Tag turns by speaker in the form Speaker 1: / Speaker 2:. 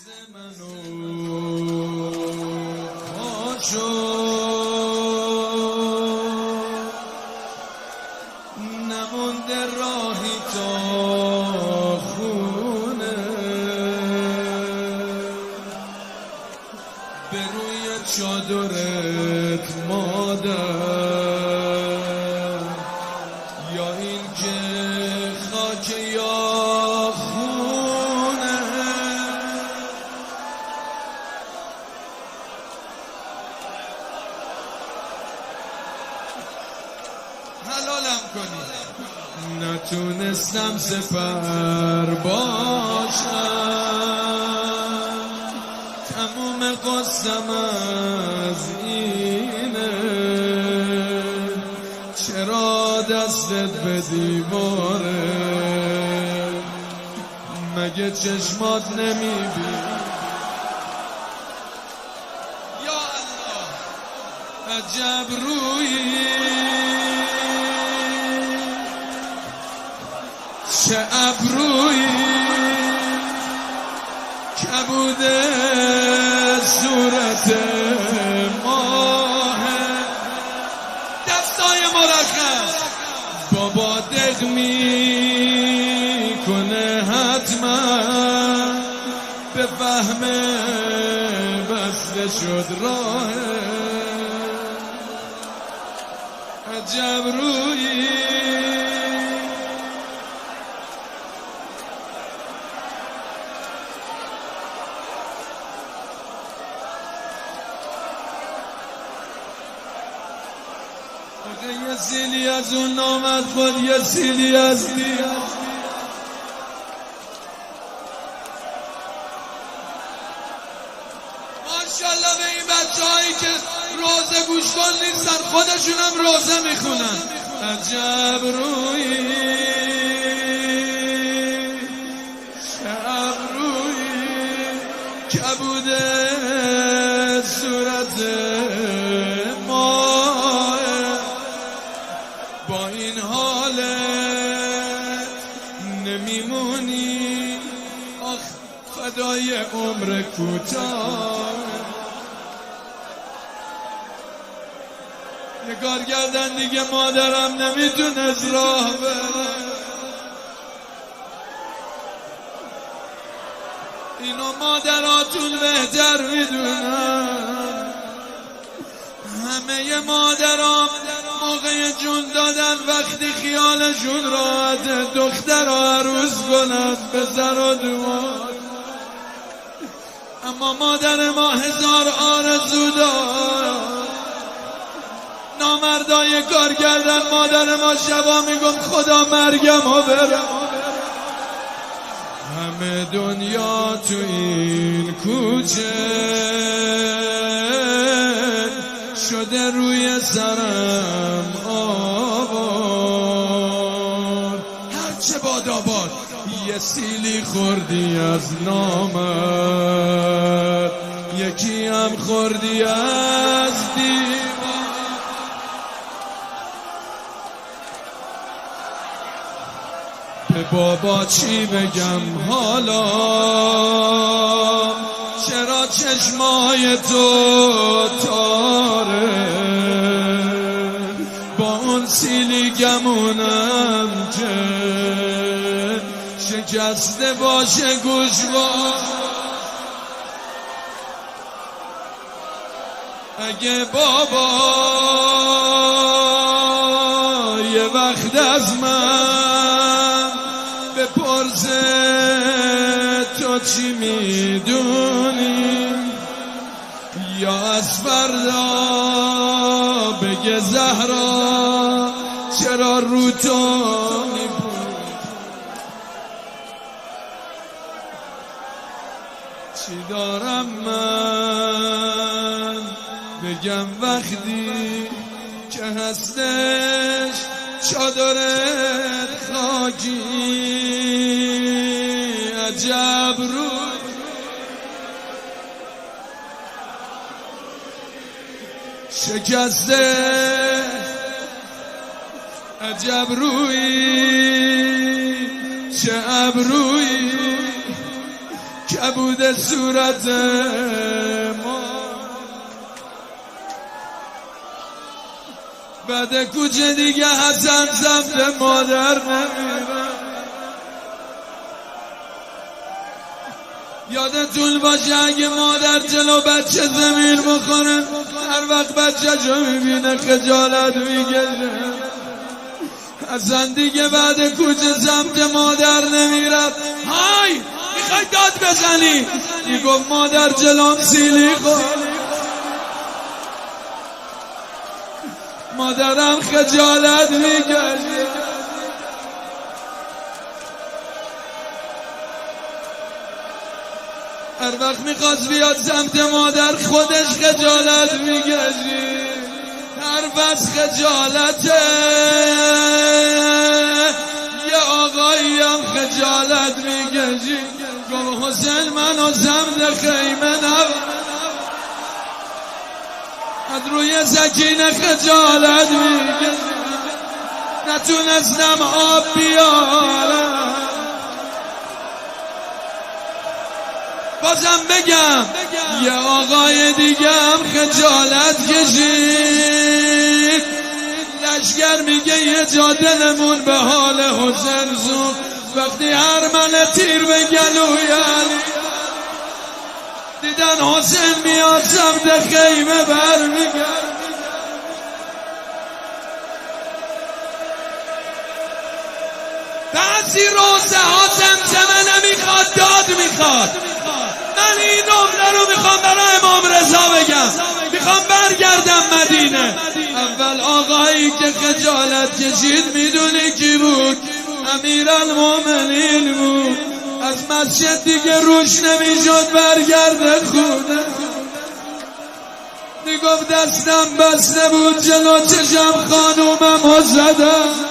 Speaker 1: منو پاشو نمونده راهی تا خونه به روی چادرت مادر یا این که خاک یا خونه حلالم کنی نتونستم سپر باشم تموم قصم از اینه چرا دستت به دیواره مگه چشمات نمیبینی یا الله عجب رویی چه ابرویی کبوده صورت ماه دستای مرخص بابا دق میکنه حتما به فهم بسته شد راه عجب رویی یه سیلی از اون نامد خود یه سیلی از دید ماشاءالله به این بچه هایی که روزه گوش کن نیستن خودشونم روزه میخونن عجب رویی شب رویی کبوده صورت با این حالت نمیمونی آخ فدای عمر کوتاه نگار کردن دیگه مادرم نمیتونست راه بره اینو مادراتون بهتر میدونن همه مادرام موقع جون دادن وقتی خیالشون راحت دختر رو عروس کنن پسر و دوار اما مادر ما هزار آرزو داشت نامردای کار کردن مادر ما شبا میگم خدا مرگم ها برم همه دنیا تو این کوچه شده روی سرم آباد هرچه باد آباد یه سیلی خوردی از نامت یکی هم خوردی از دیوار به بابا چی بگم حالا چرا چشمای تو تاره با اون سیلی گمونم که شکسته باشه گوشوار اگه بابا یه وقت از من بپرسه تو چی میدونی یا از فردا بگه زهرا چرا رو تو میپونی چی دارم من بگم وقتی که هستش چادرت خاکی عجب روی شکسته عجب روی چه ابرویی که کبود صورت ما بعد کوچه دیگه حسن سمت مادر نمیره. یادتون باشه اگه مادر جلو بچه زمین بخوره هر وقت بچه جو میبینه خجالت میگیره. حسن دیگه بعد کوچه سمت مادر نمیره. های میخوای داد بزنی میگفت مادر جلوم سیلی خور. مادرم خجالت میگیره. هر وقت میخواست بیاد سمت مادر خودش خجالت میگیره. هر بس خجالته یه آقایی هم خجالت میگیره. گفت حسین منو سمت خیمه از روی سکینه خجالت میگیره. نتونستم آب بیارم. بازم بگم یه آقای دیگه هم خجالت کشید. لشگر میگه یه جا دلمون به حال حسین زود وقتی ارمن تیر به گلوی علی دیدن حسین میاد سمت خیمه برمیگرد. بعضی روزه ها زمزمه نمیخواد داد میخواد. من این نمره رو میخوام برای امام رضا بگم. میخوام برگردم مدینه. اول آقایی که خجالت کشید میدونی کی بود؟ امیرالمومنین بود. از مسجد دیگه روش نمیشد برگرده خونه. میگفت دستم بسته بود جلو چشم خانومم رو زدم.